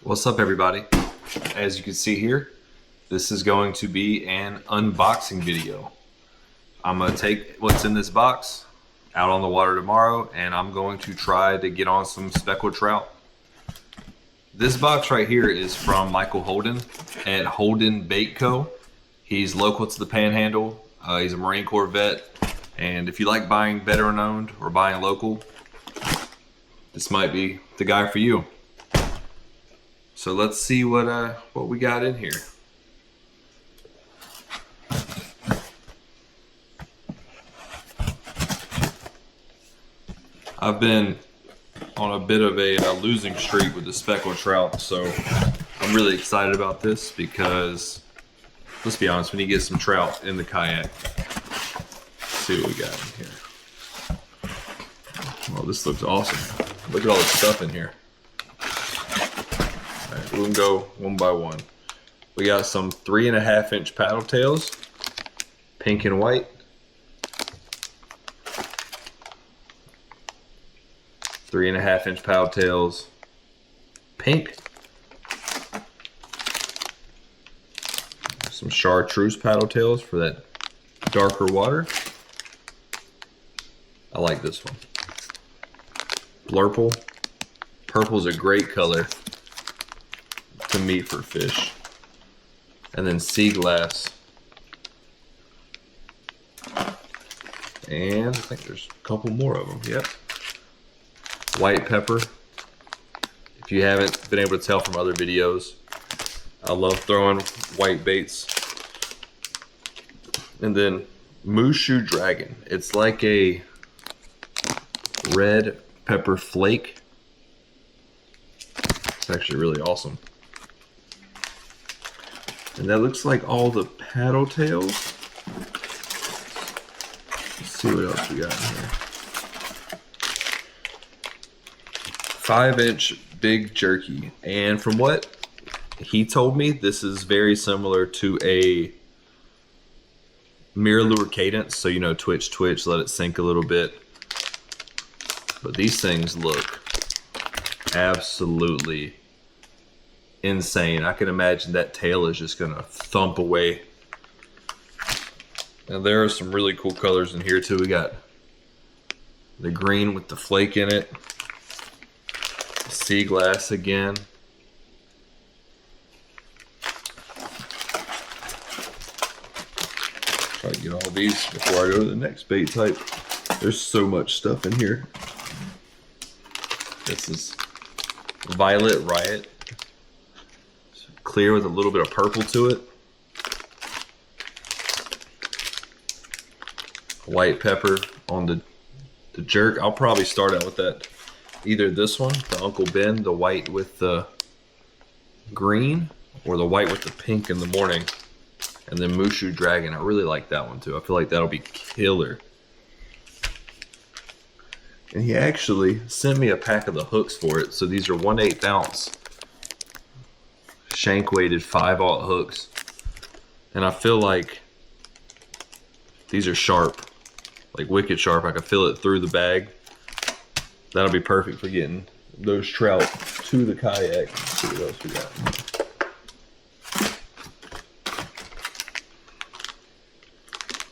What's up, everybody? As you can see here, this is going to be an unboxing video. I'm going to take what's in this box out on the water tomorrow, and I'm going to try to get on some speckled trout. This box right here is from Michael Holden at Holden Bait Co. He's local to the Panhandle. He's a Marine Corps vet, and if you like buying veteran owned or buying local, this might be the guy for you. So let's see what we got in here. I've been on a bit of a losing streak with the speckled trout, so I'm really excited about this because, let's be honest, we need to get some trout in the kayak. Let's see what we got in here. Oh, this looks awesome. Look at all the stuff in here. We're gonna go one by one. We got some 3.5 inch paddle tails, pink and white. 3.5 inch paddle tails, pink. Some chartreuse paddle tails for that darker water. I like this one. Blurple. Purple's a great color to meat for fish. And then sea glass. And I think there's a couple more of them. Yep. White pepper. If you haven't been able to tell from other videos, I love throwing white baits. And then Mushu Dragon. It's like a red pepper flake. It's actually really awesome. And that looks like all the paddle tails. Let's see what else we got in here. 5 inch big jerky. And from what he told me, this is very similar to a mirror lure cadence. So, you know, twitch, twitch, let it sink a little bit. But these things look absolutely insane. I can imagine that tail is just gonna thump away. And there are some really cool colors in here too. We got the green with the flake in it, sea glass again, try to get all these before I go to the next bait type. There's so much stuff in here. This is Violet Riot, clear with a little bit of purple to it. White pepper on the jerk. I'll probably start out with that. Either this one, the Uncle Ben, the white with the green, or the white with the pink in the morning. And then Mushu Dragon. I really like that one too. I feel like that'll be killer. And he actually sent me a pack of the hooks for it. So these are 1/8 ounce shank weighted 5/0 hooks. And I feel like these are sharp, like wicked sharp. I can feel it through the bag. That'll be perfect for getting those trout to the kayak. Let's see what else we got.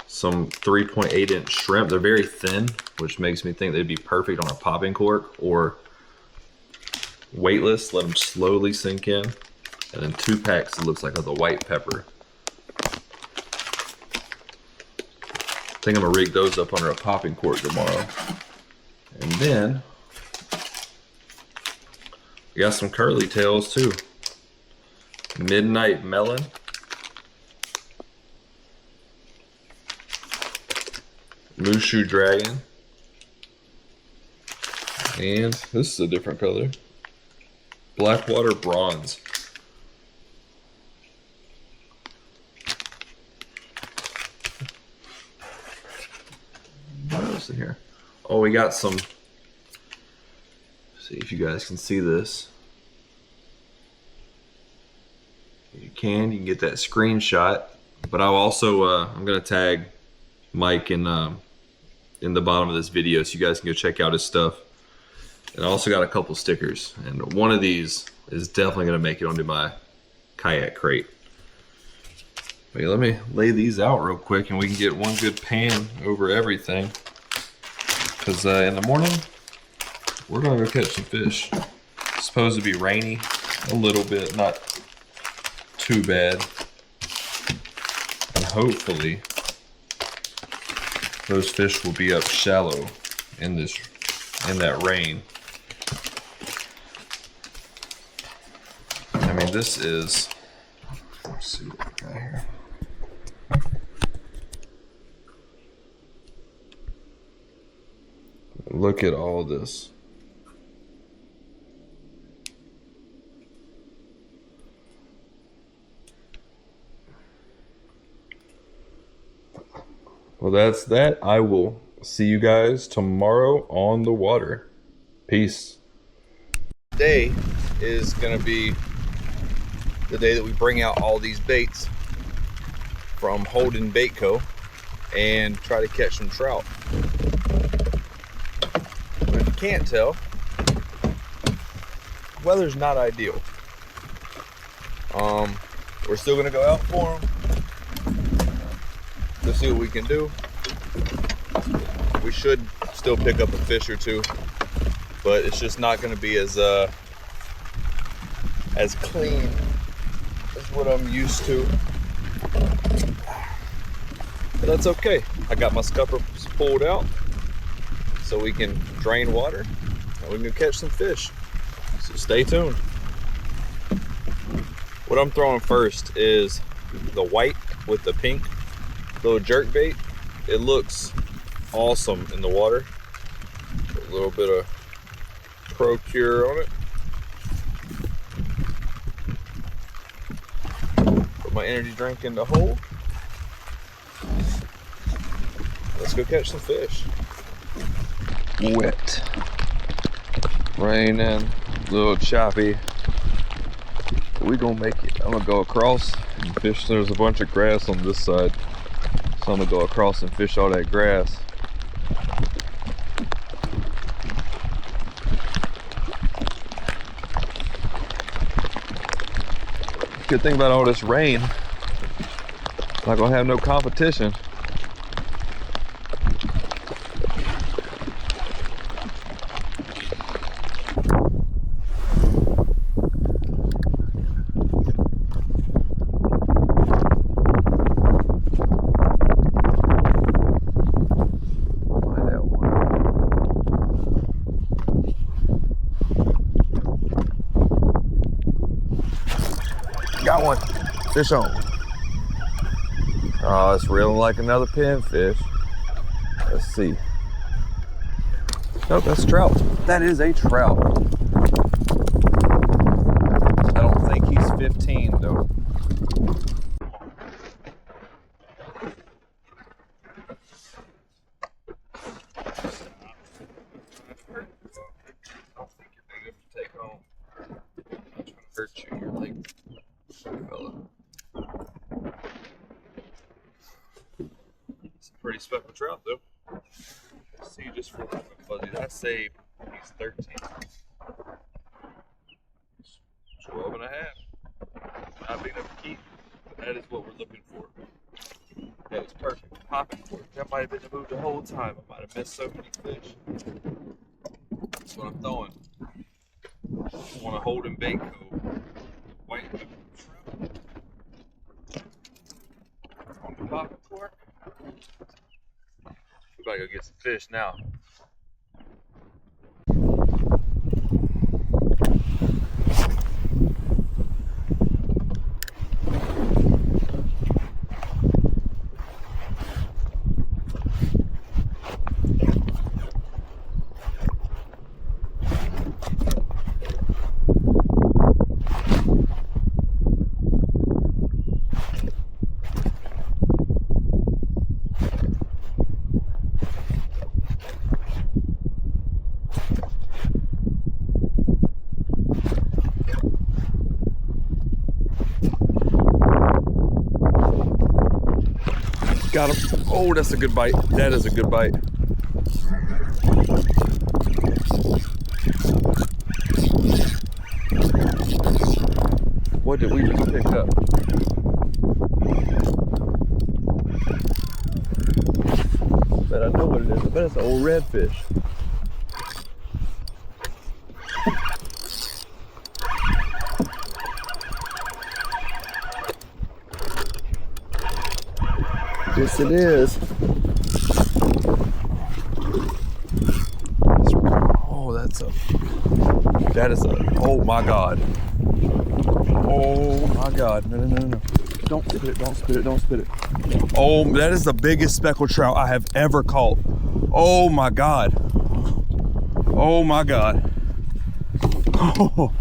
Some 3.8 inch shrimp. They're very thin, which makes me think they'd be perfect on a popping cork or weightless. Let them slowly sink in. And then 2 packs, it looks like, of the white pepper. I think I'm gonna rig those up under a popping cork tomorrow. And then we got some curly tails too. Midnight Melon. Mushu Dragon. And this is a different color. Blackwater Bronze. What else in here? Oh, we got some. See if you guys can see this. If you can get that screenshot. But I'll also I'm gonna tag Mike in the bottom of this video so you guys can go check out his stuff. And I also got a couple stickers, and one of these is definitely going to make it onto my kayak crate. But yeah, let me lay these out real quick and we can get one good pan over everything. Because in the morning, we're going to go catch some fish. It's supposed to be rainy a little bit, not too bad. And hopefully, those fish will be up shallow in that rain. I mean, this is, let's see what we got here. Look at all this. Well, that's that. I will see you guys tomorrow on the water. Peace. Today is gonna be the day that we bring out all these baits from Holden Bait Co. and try to catch some trout. But if you can't tell, weather's not ideal. We're still gonna go out for them. Let's see what we can do. We should still pick up a fish or two, but it's just not gonna be as clean as what I'm used to. But that's okay. I got my scuppers pulled out so we can drain water and we can catch some fish. So stay tuned. What I'm throwing first is the white with the pink little jerk bait. It looks awesome in the water. A little bit of Procure on it. Put my energy drink in the hole. Let's go catch some fish. Wet, raining, a little choppy. We gonna make it. I'm gonna go across and fish. There's a bunch of grass on this side, so I'm gonna go across and fish all that grass. Good thing about all this rain, not gonna have no competition. Got one. Fish on. Oh, it's reeling like another pinfish. Let's see. Nope, that's trout. That is a trout. I don't think he's 15 though. Hurt you, you're like fella. It's a pretty speckled trout though. See, just for fuzzy, I say he's 13. 12 and a half. Not big enough to keep, but that is what we're looking for. That is perfect. Popping for it. That might have been the move the whole time. I might have missed so many fish. That's what I'm throwing. I want to hold in bait co. White trout. On the popping cork. We gotta go get some fish now. Got him. Oh, that's a good bite. That is a good bite. What did we just pick up? Bet I know what it is. I bet it's an old redfish. Yes, it is. Oh, that is a, oh my God. Oh my God, no. Don't spit it, don't spit it, don't spit it. Oh, that is the biggest speckled trout I have ever caught. Oh my God. Oh my God. Oh.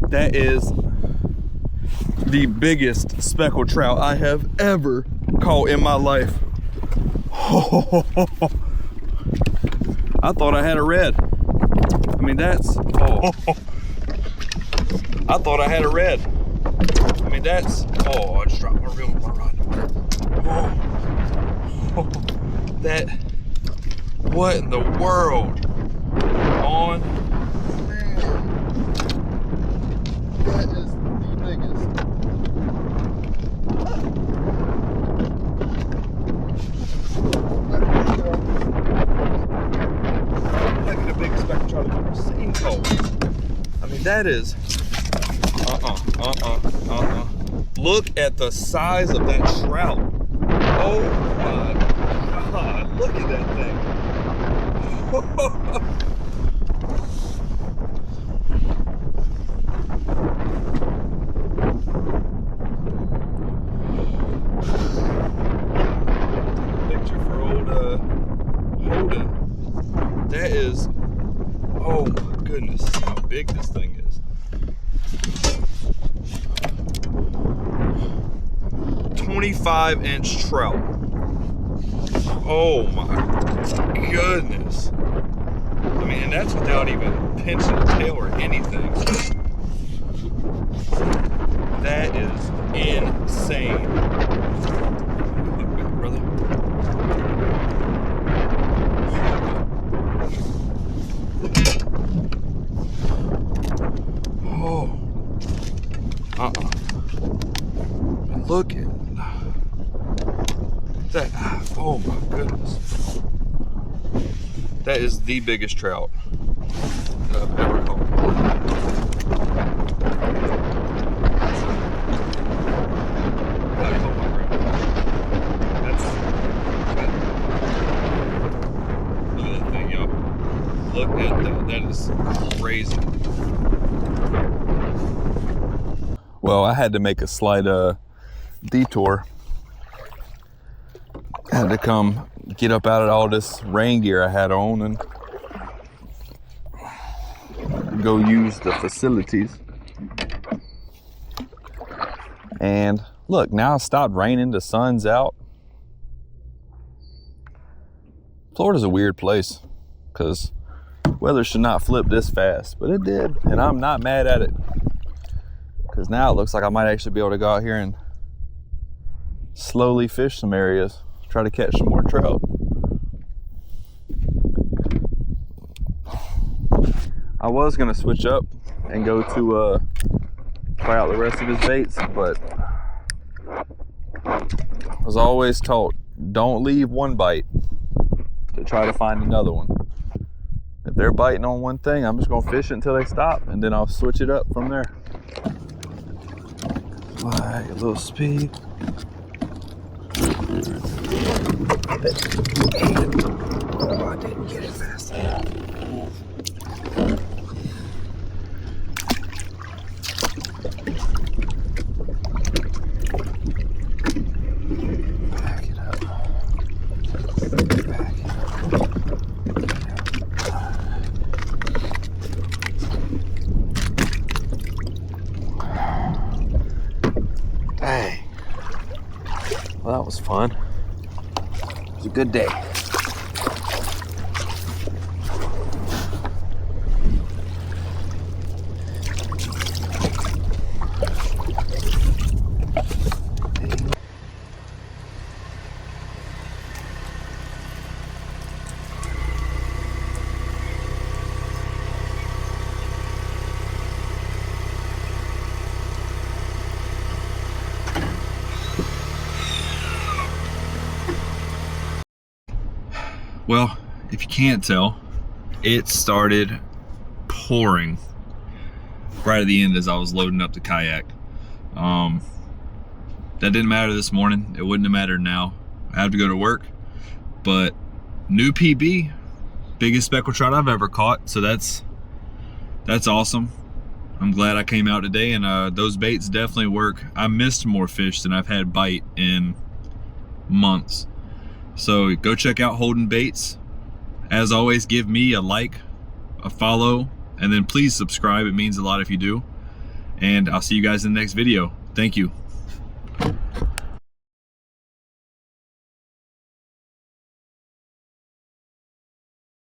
That is the biggest speckled trout I have ever caught in my life. Oh. I thought I had a red. I mean, that's, oh. I thought I had a red. I mean, that's, oh, I just dropped my reel, my rod in the water. Oh. That, what in the world? On. That is the biggest. Like the biggest speckled trout I've ever seen. Oh, I mean, that is. Look at the size of that trout. Oh my God, look at that thing. Picture for old Holden. That is, oh my goodness, how big this thing is. 25-inch trout. Oh my goodness. I mean, and that's without even pinching the tail or anything. That is insane. Look back, brother. Oh. Look at that. Oh my goodness. That is the biggest trout that I've ever caught. Look at that thing, y'all. Look at that. That is crazy. Well, I had to make a slight detour. I had to come get up out of all this rain gear I had on and go use the facilities. And look, now it stopped raining, the sun's out. Florida's a weird place because weather should not flip this fast, but it did, and I'm not mad at it because now it looks like I might actually be able to go out here and slowly fish some areas, try to catch some more trout. I was gonna switch up and go to try out the rest of his baits, but I was always taught, don't leave one bite to try to find another one. If they're biting on one thing, I'm just gonna fish it until they stop, and then I'll switch it up from there. Like a little speed. Oh, I didn't get it fast enough. Back it up. Back it up. Dang. Well, that was fun. It was a good day. Well, if you can't tell, it started pouring right at the end as I was loading up the kayak. That didn't matter this morning. It wouldn't have mattered now. I have to go to work, but new PB, biggest speckled trout I've ever caught. So that's awesome. I'm glad I came out today, and those baits definitely work. I missed more fish than I've had bite in months. So go check out Holden Baits. As always, give me a like, a follow, and then please subscribe. It means a lot if you do. And I'll see you guys in the next video. Thank you.